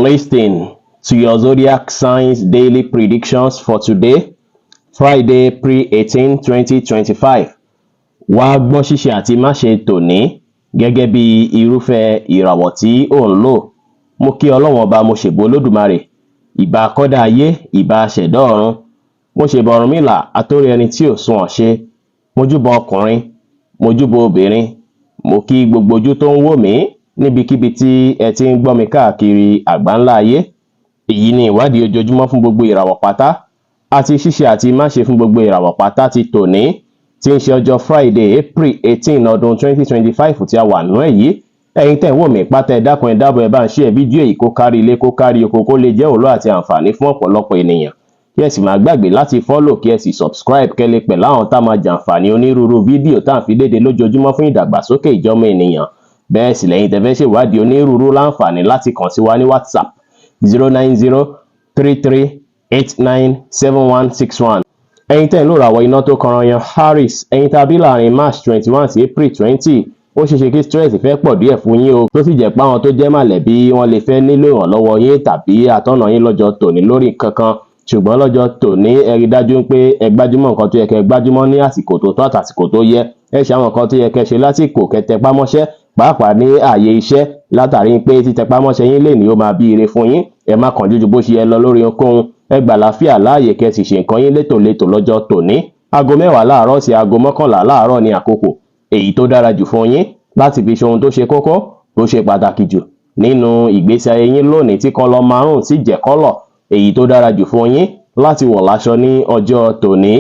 listening to your zodiac signs daily predictions for today, Friday, April 18, 2025. Wá gbọ́ ṣíṣe àti máṣe tòní gẹ́gẹ́ bí irúfẹ́ ìràwọ̀ tí ò ń lò. Mo kí Ọlọ́run ọba, mo ṣèbà Olódùmarè, ìbà akọ́dá ayé, ìbà aṣẹ̀dá ọ̀run. Mo ṣèbà Ọ̀rúnmìlà, atórí ẹni tí ò sunwọ̀n ṣe. Mo júbà ọkùnrin, mo júbà obìnrin. Mo kí gbogbo ojú tó ń wò mí níbikíbi tí ẹ ti ń gbọ́ mi káàkiri àgbáńlá ayé. Èyí ni ìwádìí ojoojúmọ́ fún gbogbo ìràwọ̀ pátá àti ṣíṣe àti máṣe fún gbogbo ìràwọ̀ pátá ti tòní, tí ń ṣe ọjọ́ Friday, April 18 ọdún 2025 tí a wà nú ẹ̀ yìí. Ẹ̀yin tẹ́ ń wò mí pátá, ẹ dákun ẹ dábọ̀ ẹ bá ń share fídíò yìí kó kárí ilé kó kárí oko, kó lè jẹ́ òòlò àti àǹfààní fún ọ̀pọ̀lọpọ̀ ènìyàn. Kí ẹ sì má gbàgbé láti follow, kí ẹ sì subscribe kẹ́ lè pẹ̀lú àwọn tá máa jàǹfààní onírúurú fídíò tá à ń fi léde lójoojúmọ́ fún ìdàgbàsókè ìjọmọ ènìyàn. Bẹ́ẹ̀ sì lẹ́yìn tẹ́ fẹ́ ṣèwádìí onírúurú láǹfààní láti kàn sí wa ní WhatsApp 09033897161. Ẹ̀yin tẹ́ ń lò ràwọ̀ iná tó kanranyan Aries, ẹ̀yin tàbí láàrin March 21 sí April 20. Ó ṣeéṣe kí stress fẹ́ pọ̀ díẹ̀ fún yín o, tó sì jẹ́ pé àwọn tó jẹ́ mọ̀lẹ́bí wọn lè fẹ́ nílò ìrànlọ́wọ́ yín tàbí àtọ́nà yín lọ́jọ́ tòní lórí kankan. Ṣùgbọ́n lọ́jọ́ tòní ẹ rí dájú pé ẹ gbájúmọ́ nǹkan tó yẹ kẹ́ gbájúmọ́ ní àsìkò tó tọ́ àtàsìkò tó yẹ. Ẹ ṣe àwọn nǹkan tó yẹ kẹ́ ṣe lásìkò, kẹ́ tẹpá mọ́ṣẹ́ pàápàá ní ààyè iṣẹ́, látàrí pé títẹpá mọ́ṣẹ́ yín lè ní ó máa bí ire fún yín. Ẹ má kánjú ju bó ṣe yẹ lọ lórí ohunkóhun. Ẹ gbà láfíà láàyè, kẹ́ sì ṣe nǹkan yín létòlétò lọ́jọ́ tòní. Aago 10 láàárọ̀ sí aago 11 láàárọ̀ ní àkókò èyí tó dára jù fún yín láti fi ṣe ohun tó ṣe kókó, tó ṣe pàtàkì jù nínú ìgbésí ayé yín lónìí, tí kọ́lọ̀ márùn sì jẹ́ kọ́lọ̀ èyí tó dára jù fún yín láti wọ̀ láṣọ ní ọjọ́ tòní.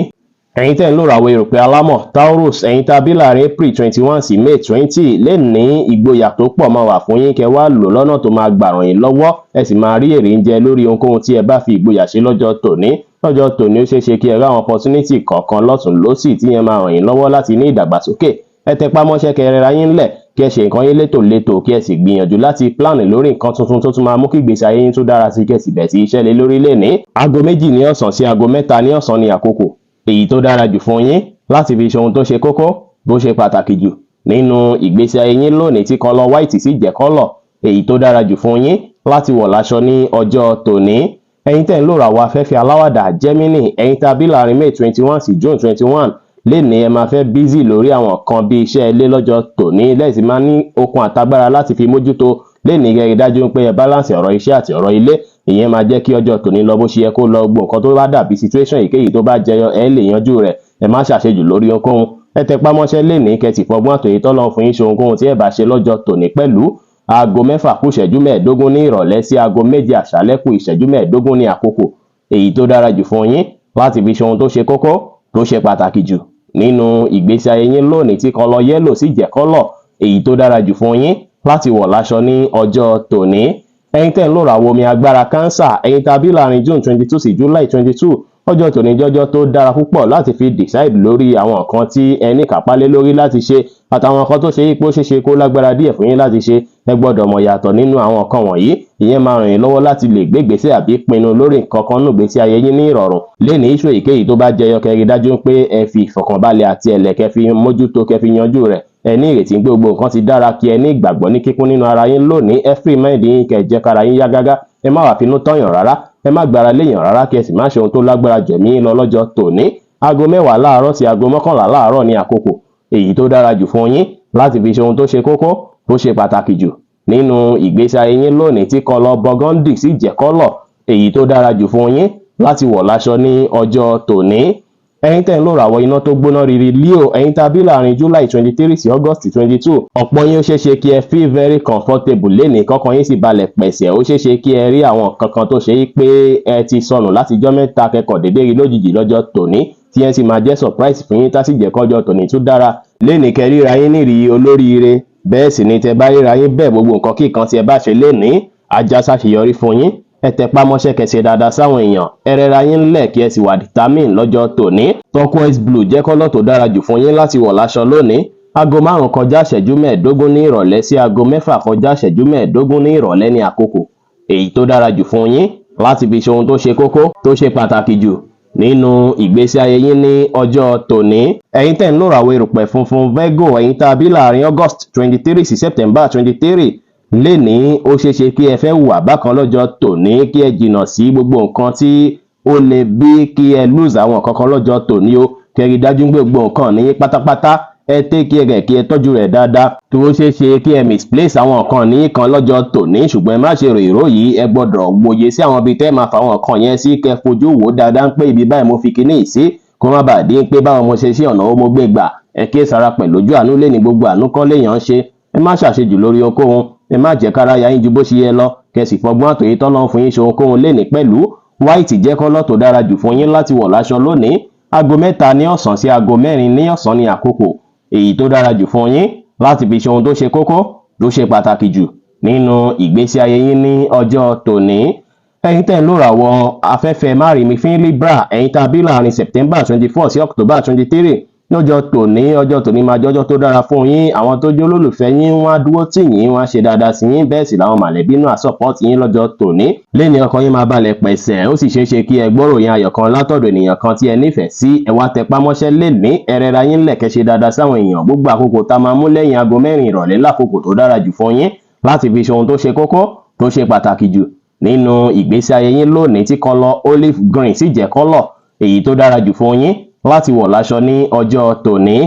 Ẹ̀yin tẹ́ ń lò ràwọ̀ erùpẹ̀ alámọ̀ Taurus, ẹ̀yin tàbí láàrin April 21 sí May 20 lè ní ìgboyà tó pọ̀ máa wà fún yín, kẹ́ wá lò lọ́nà tó máa gbà ràn yín lọ́wọ́. Ẹ sì máa rí èrè ń jẹ lórí ohunkóhun tí ẹ bá fi ìgboyà ṣe lọ́jọ́ tòní. Lọ́jọ́ tòní ó ṣeéṣe kí ẹ rí àwọn opportunity kọ̀ọ̀kan lọ́tùn lósì tí yẹn máa ràn yín lọ́wọ́ láti ní ìdàgbàsókè. Ẹ tẹpá mọ́ṣẹ́, kẹ́ rẹra yín lẹ̀, kí ẹ ṣe nǹkan yín létòlétò, kí ẹ sì gbìyànjú láti plan lórí nǹkan tuntun tó tún máa mú kí ìgbésí ayé yín tún dára sí, kí ẹ sì bẹ̀ sí iṣẹ́ lé lórí lénìí. Aago 2 ní ọ̀sán sí aago 3 ní ọ̀sán ní àkókò èyí tó dára jù fún yín láti fi ṣe ohun tó ṣe kókó, bó ṣe pàtàkì jù nínú ìgbésí ayé yín lónìí, tí kọ́lọ̀ white sì jẹ́ kọ́lọ̀ èyí tó dára jù fún yín láti wọ̀ láṣọ ní ọjọ́ tòní. Ẹ̀yin tẹ́ ń lò ràwọ̀ afẹ́fẹ́ aláwàdà Gemini, ẹ̀yin tàbí láàrin May 21 sí June 21 lénìí ẹ máa fẹ́ busy lórí àwọn kan bí iṣẹ́ ilé lọ́jọ́ tòní, lẹ́sì máa ní okun àtagbára láti fi mójútó. Lénìí gẹ́gẹ́ dájú pé ẹ balance ọ̀rọ̀ iṣẹ́ àti ọ̀rọ̀ ilé. Ìyẹn máa jẹ́ kí ọjọ́ tòní lọ bó ṣe yẹ kó lọ. Gbogbo nǹkan tó bá dàbí situation èyíkéyìí tó bá jẹyọ ẹ lè yanjú rẹ̀. Ẹ má ṣàṣejù lórí ohunkóhun. Ẹ tẹpá mọ́ṣẹ́ lénìí, kẹ́ sì fọgbọ́n àtòyè tọ́lọ́run fún yín ṣe ohunkóhun tí ẹ bá ṣe lọ́jọ́ tòní pẹ̀lú. Aago 6 kù ìṣẹ́jú 15 ní ìrọ̀lẹ́ sí aago 7 àṣálẹ́ kù ìṣẹ́jú 15 ní àkókò èyí tó dára jù fún yín láti fi ṣe ohun tó ṣe kókó, tó ṣe pàtàkì jù nínú ìgbésí ayé yín lónìí, tí kọ́lọ̀ yẹ́lò sì jẹ́ kọ́lọ̀ èyí tó dára jù fún yín láti wọ̀ láṣọ ní ọjọ́ tòní. Ẹ̀yin tẹ́ ń lò ràwọ̀ omi agbára Cancer, ẹ̀yin tàbí láàrin June 22 sí July 22, ọjọ́ tòní jọjọ́ tó dára púpọ̀ láti fi decide lórí àwọn nǹkan tí ẹ ní kápálẹ́ lórí láti ṣe, àtàwọn nǹkan tó ṣe ipò ṣeéṣe kó lágbára díẹ̀ fún yín láti ṣe. Ẹ gbọ́dọ̀ mọ̀ yàtọ̀ nínú àwọn nǹkan wọ̀nyí. Ìyẹn máa ràn yín lọ́wọ́ láti lè gbé ìgbésẹ̀ àbí pinnu lórí nǹkan kan nínú ìgbésí ayé yín ní ìrọ̀rùn. Lénìí iṣu èyíkéyìí tó bá jẹyọ, kẹ́ rí dájú pé ẹ fi ìfọ̀kànbalẹ̀ àti ẹ̀lẹ̀ kẹ́ fi mójútó, kẹ́ fi yanjú rẹ̀. Ẹ ní ìrètí pé gbogbo nǹkan ti dára, kí ẹ ní ìgbàgbọ́ ní kíkún nínú ara yín lónìí. Ẹ free mind yín, kẹ́ jẹ́ kára yín yá gágá. Ẹ má wà finú tọ́yàn rárá, ẹ má gbára léèyàn rárá, kí ẹ sì má ṣe ohun tó lágbára jẹ̀mí lọ lọ́jọ́ tòní. Aago 10 láàárọ̀ sí aago 11 láàárọ̀ ní àkókò èyí tó dára jù fún yín láti fi ṣe ohun tó ṣe kókó, tó ṣe pàtàkì jù nínú ìgbésí ayé yín lónìí, tí kọ́lọ̀ burgundy sì jẹ́ kọ́lọ̀ èyí tó dára jù fún yín láti wọ̀ láṣọ ní ọjọ́ tòní. Ẹ̀yin tẹ́ ń lò ràwọ̀ iná tó gbóná riri Leo, ẹ̀yin tàbí láàrin July 23 sí August 22, ọ̀pọ̀ yín ó ṣeéṣe kí ẹ feel very comfortable lénìí, kọ́kàn yín sì balẹ̀ pẹ̀sẹ̀. Ó ṣeéṣe kí ẹ rí àwọn kankan tó ṣe pé ẹ ti sọnù láti jọ́ mẹ́ta, kẹ́kọ̀ọ́ dédé rí lójijì lọ́jọ́ tòní, tí ẹ sì máa jẹ́ surprise fún yín, tá sì jẹ́ kọ́jọ́ tòní tún dára. Lénìí kẹ́ ríra yín nírì olóríire. Bẹ́ẹ̀ sì ni tẹ́ bá ríra yín bẹ́ẹ̀, gbogbo nǹkan kíkan tí ẹ bá ṣe lénìí ajá ṣàṣeyọrí fún yín. Ẹ tẹpá mọ́ṣẹ́, kẹ́ ṣe dáadáa sáwọn èèyàn. Ẹ rẹra yín lẹ̀, kí ẹ sì wà determine lọ́jọ́ tòní. Turquoise blue jẹ́ kọ́lọ̀ tó dára jù fún yín láti wọ̀ láṣọ lónìí. Aago 5 kọjá ìṣẹ́jú 15 ní ìrọ̀lẹ́ sí aago 6 kọjá ìṣẹ́jú 15 ní ìrọ̀lẹ́ ní àkókò èyí tó dára jù fún yín láti fi ṣe ohun tó ṣe kókó, tó ṣe pàtàkì jù nínú ìgbésí ayé yín ní ọjọ́ tòní. Ẹ̀yin tẹ́ ń lò ràwọ̀ erùpẹ̀ funfun Virgo, ẹ̀yin tá a bí láàrin August 23 sí September 23 lénìí ó ṣeéṣe kí ẹ fẹ́ hùwà bákan lọ́jọ́ tòní, kí ẹ jìnnà sí gbogbo nǹkan tí ó lè bí kí ẹ lose àwọn kankan lọ́jọ́ tòní o. Kẹ́rí dájú pé gbogbo nǹkan ní pátápátá ẹ take care rẹ̀ kí ẹ tọ́jú rẹ̀ dáadáa, tó ó ṣeéṣe kí ẹ misplace àwọn nǹkan ní kan lọ́jọ́ tòní, ṣùgbọ́n ẹ má ṣe rò yìí, ẹ gbọ́dọ̀ wòye sí àwọn ibi tẹ́ máa fa àwọn nǹkan yẹn sí, kẹ́ fojú wò dáadáa pé ibi báyìí mo fi kíní yìí sí, kó má bàa dín pé báwọn mo ṣe sí ọ̀nà ó mo gbé gbà. Ẹ kíyèsára pẹ̀lú ojú àánú lé ní gbogbo àánú kọ́ léèyàn ṣe. Ẹ má ṣàṣejù lórí ohunkóhun, ẹ má jẹ́ kára ya yín ju bó ṣe yẹ lọ, kẹ́ sì fọgbọ́n àtòyé tọ́lọ́run fún yín ṣe ohunkóhun lénìí pẹ̀lú. White jẹ́ kọ́lọ́ tó dára jù fún yín láti wọ̀ láṣọ lónìí. Aago 3 ní ọ̀sán sí aago 4 ní ọ̀sán ní àkókò èyí tó dára jù fún yín láti fi ṣe ohun tó ṣe kókó tó ṣe pàtàkì jù nínú ìgbésí ayé yín ní ọjọ́ tòní. Ẹ̀yin tẹ́ ń lò ràwọ̀ afẹ́fẹ́ márìmífín Libra, ẹ̀yin tá a bí láàrin September 24 sí October 23 lọ́jọ́ tòní. Ọjọ́ tòní máa jọ́jọ́ tó dára fún yín. Àwọn tó jẹ́ olólùfẹ́ yín wọ́n á dúró tì yín, wọ́n á ṣe dáadáa sí yín, bẹ́ẹ̀ sì làwọn mọ̀lẹ́bí náà support yín lọ́jọ́ tòní. Lénìí ọkàn yín máa balẹ̀ pẹ̀sẹ̀, ó sì ṣeéṣe kí ẹ gbọ́rò yín ayọ̀ kan látọ̀dọ̀ ènìyàn kan tí ẹ nífẹ̀ẹ́ sí. Ẹ wá tẹpá mọ́ṣẹ́ lénìí, ẹ rẹra yín lẹ̀ kẹ́ ṣe dáadáa sáwọn èèyàn. Gbogbo àkókò tá máa mú lẹ́yìn aago 4 ìrọ̀lẹ́ lákòókò tó dára jù fún yín láti fi ṣe ohun tó ṣe kókó tó ṣe pàtàkì jù nínú ìgbésí ayé yín lónìí, tí kọ́lọ̀ olive green sì jẹ́ kọ́lọ̀ èyí tó dára jù fún yín láti wọ̀ láṣọ ní ọjọ́ tòní.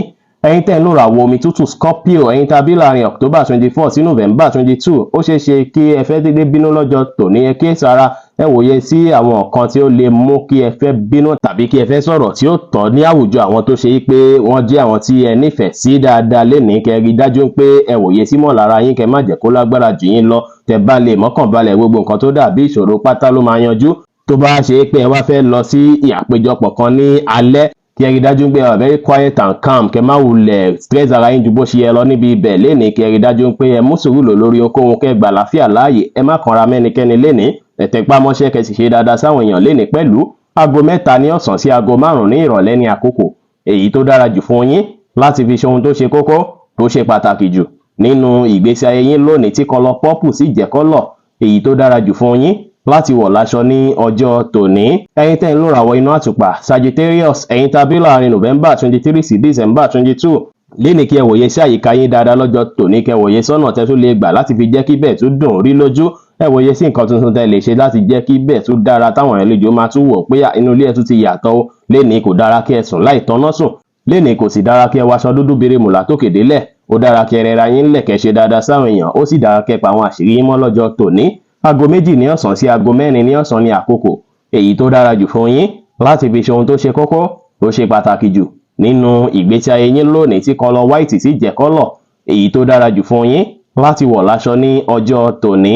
Ẹ̀yin tẹ́ ń lò ràwọ̀ omi tútù Scorpio, ẹ̀yin tá a bí láàrin October 24 sí November 22, ó ṣeéṣe kí ẹ fẹ́ dédé bínú lọ́jọ́ tòní. Ẹ kíyèsára, ẹ wòye sí àwọn nǹkan tí ó lè mú kí ẹ fẹ́ bínú tàbí kí ẹ fẹ́ sọ̀rọ̀ tí ó tọ́ ní àwùjọ àwọn tó ṣe pé wọ́n jẹ́ àwọn tí ẹ nífẹ̀ẹ́ sí dáadáa lénìí. Kẹ́ rí dájú pé ẹ wòye sí mọ̀lára yín, kẹ́ má jẹ́ kó lágbára jù yín lọ. Tẹ́ bá lè mọ́kàn balẹ̀, gbogbo nǹkan tó dàbí ìṣòro pátá ló máa yanjú. Tó bá ṣe pé ẹ wá fẹ́ lọ sí àpéjọpọ̀ kan ní alẹ́, kí ẹ rí dájú pé ẹ wà very quiet and calm, kẹ́ má wulẹ̀ stress ara yín ju bó ṣe yẹ lọ níbi ibẹ̀ lénìí. Kí ẹ rí dájú pé ẹ mú sùúrù lò lórí ohunkóhun, kẹ́ gbà láfíà láàyè, ẹ má kanra mẹ́nikẹ́ni lénìí. Ẹ tẹpá mọ́ṣẹ́ kẹ́ sì ṣe dáadáa sáwọn èèyàn lénìí pẹ̀lú. Aago 3 ní ọ̀sán sí aago 5 ní ìrọ̀lẹ́ ní àkókò èyí tó dára jù fún yín láti fi ṣe ohun tó ṣe kókó tó ṣe pàtàkì jù nínú ìgbésí ayé yín lónìí, tí kọ́lọ̀ purple sì jẹ́ kọ́lọ̀ èyí tó dára jù fún yín láti wọ̀ láṣọ ní ọjọ́ tòní. Ẹ̀yin tẹ́ ń lò ràwọ̀ inú àtùpà Sagittarius, ẹ̀yin tá a bí láàrin November 23 sí December 22, lénìí kí ẹ wòye sí àyíká yín dáadáa lọ́jọ́ tòní. Kẹ́ wòye sọ́nà tẹ́ tún lè gbà láti fi jẹ́ kí bẹ́ẹ̀ tún dùn rí lójú. Ẹ wòye sí nǹkan tuntun tẹ́ lè ṣe láti jẹ́ kí bẹ́ẹ̀ tún dára, táwọn àlejò máa tún wò pé inú ilé ẹ tún ti yàtọ̀ o. Lénìí kò dára kí ẹ sùn láì tọ́nà sùn, lénìí kò sì dára kí ẹ waṣọ dúdú birimù látòkè délẹ̀. Ó dára kí ẹ rẹra yín lẹ̀ kẹ́ ṣe dáadáa sáwọn èèyàn, ó sì dára kẹ́ pa àwọn àṣírí yín mọ́ lọ́jọ́ tòní. Aago 2 ní ọ̀sán sí aago 4 ní ọ̀sán ní àkókò èyí tó dára jù fún yín láti fi ṣe ohun tó ṣe kókó tó ṣe pàtàkì jù nínú ìgbésí ayé yín lónìí, tí kọ́lọ̀ white sì jẹ́ kọ́lọ̀ èyí tó dára jù fún yín láti wọ̀ láṣọ ní ọjọ́ tòní.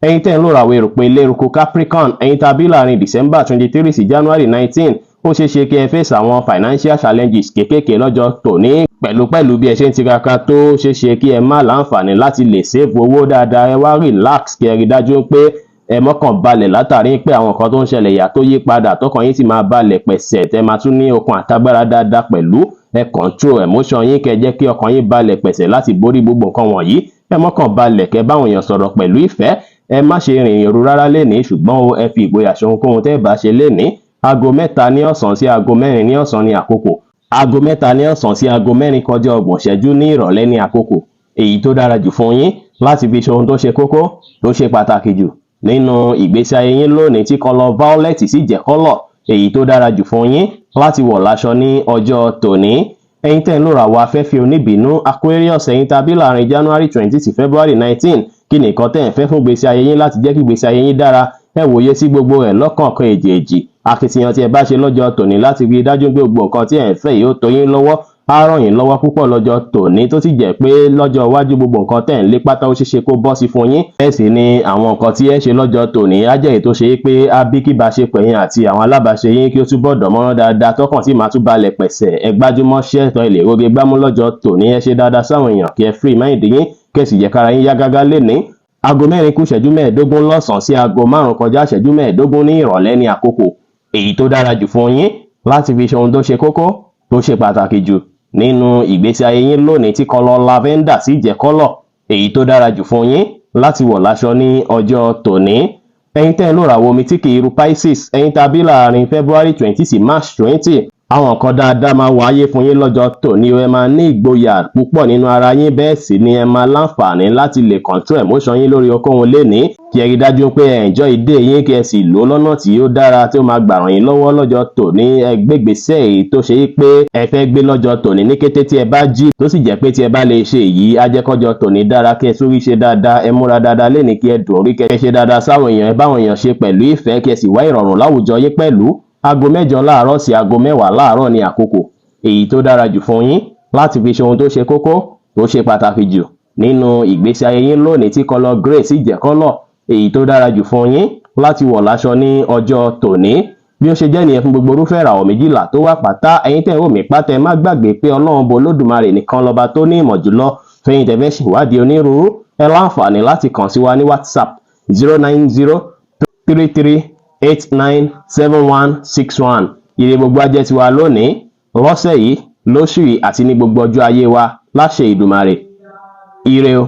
Ẹ̀yin tẹ́ ń lò ràwọ̀ èrùpẹ̀ eléruku Capricorn, ẹ̀yin tá a bí láàrin December 23 sí January 19, ó ṣeéṣe kí ẹ face àwọn financial challenges kékèké lọ́jọ́ tòní. Pẹ̀lú bí ẹ ṣe ń tiraka tó, ṣeéṣe kí ẹ má láǹfààní láti lè save owó dáadáa. Ẹ wá relax, kí ẹ rí dájú pé ẹ mọ́kàn balẹ̀ látàrí pé àwọn nǹkan tó ń ṣẹlẹ̀ yà tó yí padà, tọkàn yín sì máa balẹ̀ pẹ̀sẹ̀. Tẹ́ máa tún ní okun àtagbára dáadáa pẹ̀lú. Ẹ control emotion yín, kẹ́ jẹ́ kí ọkàn yín balẹ̀ pẹ̀sẹ̀ láti borí gbogbo nǹkan wọ̀nyí. Ẹ mọ́kàn balẹ̀, kẹ́ báwọn èèyàn sọ̀rọ̀ pẹ̀lú ìfẹ́. Ẹ má ṣe rìn ìrù rárá lénìí, ṣùgbọ́n ẹ fi ìgboyà ṣe ohunkóhun tẹ́ bá ṣe lénìí. Aago 3 ní ọ̀sán sí aago 4 ní ọ̀sán ní àkókò. Aago 3 ní ọ̀sán sí aago 4 kọjá 30 ìṣẹ́jú ní ìrọ̀lẹ́ ní àkókò èyí tó dára jù fún yín láti fi ṣe ohun tó ṣe kókó tó ṣe pàtàkì jù nínú ìgbésí ayé yín lónìí, tí kọ́lọ̀ violet sì jẹ́ kọ́lọ̀ èyí tó dára jù fún yín láti wọ̀ láṣọ ní ọjọ́ tòní. Ẹ̀yin tẹ́ ń lò ràwọ̀ afẹ́fẹ́ oníbínú Aquarius, ẹ̀yin tá a bí láàrin January 20 sí February 19, kí ni nǹkan tẹ́ ń fẹ́ fún ìgbésí ayé yín láti jẹ́ kí ìgbésí ayé yín dára? Ẹ wòye sí gbogbo ẹ̀ lọ́kọ̀ọ̀kan èjèèjì. Akitiyan tí ẹ bá ṣe lọ́jọ́ tòní láti rí dájú pé gbogbo nǹkan tí ẹ ń fẹ́ yìí ó tó yín lọ́wọ́, á ràn yín lọ́wọ́ púpọ̀ lọ́jọ́ tòní, tó sì jẹ́ pé lọ́jọ́ iwájú gbogbo nǹkan tẹ́ ń lé pátá ó ṣeéṣe kó bọ́ sí fún yín. Bẹ́ẹ̀ sì ni àwọn nǹkan tí ẹ ṣe lọ́jọ́ tòní á jẹ́ èyí tó ṣe pé á bí kí ìbáṣepọ̀ yín àti àwọn alábàáṣe yín kí ó túbọ̀ dánmọ́rán dáadáa, tọkàn sì máa tún balẹ̀ pẹ̀sẹ̀. Ẹ gbájúmọ́ ṣẹ́tọ̀ ilé ìróge gbámú lọ́jọ́ tòní. Ẹ ṣe dáadáa sáwọn èèyàn, kí ẹ free mind yín, kí ẹ sì jẹ́ kára yín yá gágá lénìí. Aago 4 kù ìṣẹ́jú 15 lọ́sàn-án sí aago 5 kọjá ìṣẹ́jú 15 ní ìrọ̀lẹ́ ní àkókò èyí tó dára jù fún yín láti fi ṣe ohun tó ṣe kókó tó ṣe pàtàkì jù nínú ìgbésí ayé yín lónìí, tí kọ́lọ̀ lavender sì jẹ́ kọ́lọ̀ èyí tó dára jù fún yín láti wọ̀ láṣọ ní ọjọ́ tòní. Ẹ̀yin tẹ́ ń lò ràwọ̀ omi tí kì í ru Pisces, ẹ̀yin tá a bí láàrin February 20 sí March 20, àwọn nǹkan dáadáa máa wáyé fún yín lọ́jọ́ tòní. Ẹ máa ní ìgboyà púpọ̀ nínú ara yín, bẹ́ẹ̀ sì ni ẹ máa láǹfààní láti lè control emotion yín lórí ohunkóhun lénìí. Kí ẹ rí dájú pé ẹ enjoy day yín, kí ẹ sì lò ó lọ́nà tí ó dára tí ó máa gbà ràn yín lọ́wọ́ lọ́jọ́ tòní. Ẹ gbé ìgbésẹ̀ èyí tó ṣe yí pé ẹ fẹ́ gbé lọ́jọ́ tòní ní kété tí ẹ bá jí, tó sì jẹ́ pé tí ẹ bá lè ṣe èyí á jẹ́ kọ́jọ́ tòní dára. Kí ẹ tún rí ṣe dáadáa, ẹ múra dáadáa lénìí, kí ẹ dùn orí, kí ẹ ṣe dáadáa sáwọn èèyàn, ẹ báwọn èèyàn ṣe pẹ̀lú ìfẹ́, kí ẹ sì wá ìrọ̀rùn láwùjọ yín pẹ̀lú. Aago 8 láàárọ̀ sí aago 10 láàárọ̀ ni àkókò èyí tó dára jù fún yín láti fi ṣe ohun tó ṣe kókó tó ṣe pàtàkì jù nínú ìgbésí ayé yín lónìí, tí kọ́lọ̀ grey sì jẹ́ kọ́lọ̀ èyí tó dára jù fún yín láti wọ̀ láṣọ ní ọjọ́ tòní. Bí ó ṣe jẹ́ nìyẹn fún gbogbo irúfẹ́ ìràwọ̀ 12 tó wà pátá. Ẹ̀yin tẹ́ ò mí pátá, ẹ má gbàgbé pé Ọlọ́run bo Olódùmarè nìkan lọ́ba tó ní ìmọ̀ jùlọ. Fẹ́yìn tẹ́ fẹ́ ṣèwádìí onírúurú, ẹ láǹfààní láti kàn sí wa ní WhatsApp 09033389761. Ire gbogbo á jẹ́ tiwa lónìí, lọ́sẹ̀ yìí, lóṣù yìí àti ní gbogbo ọjọ́ ayé wa láṣẹ Ìdùmarè. Ire o.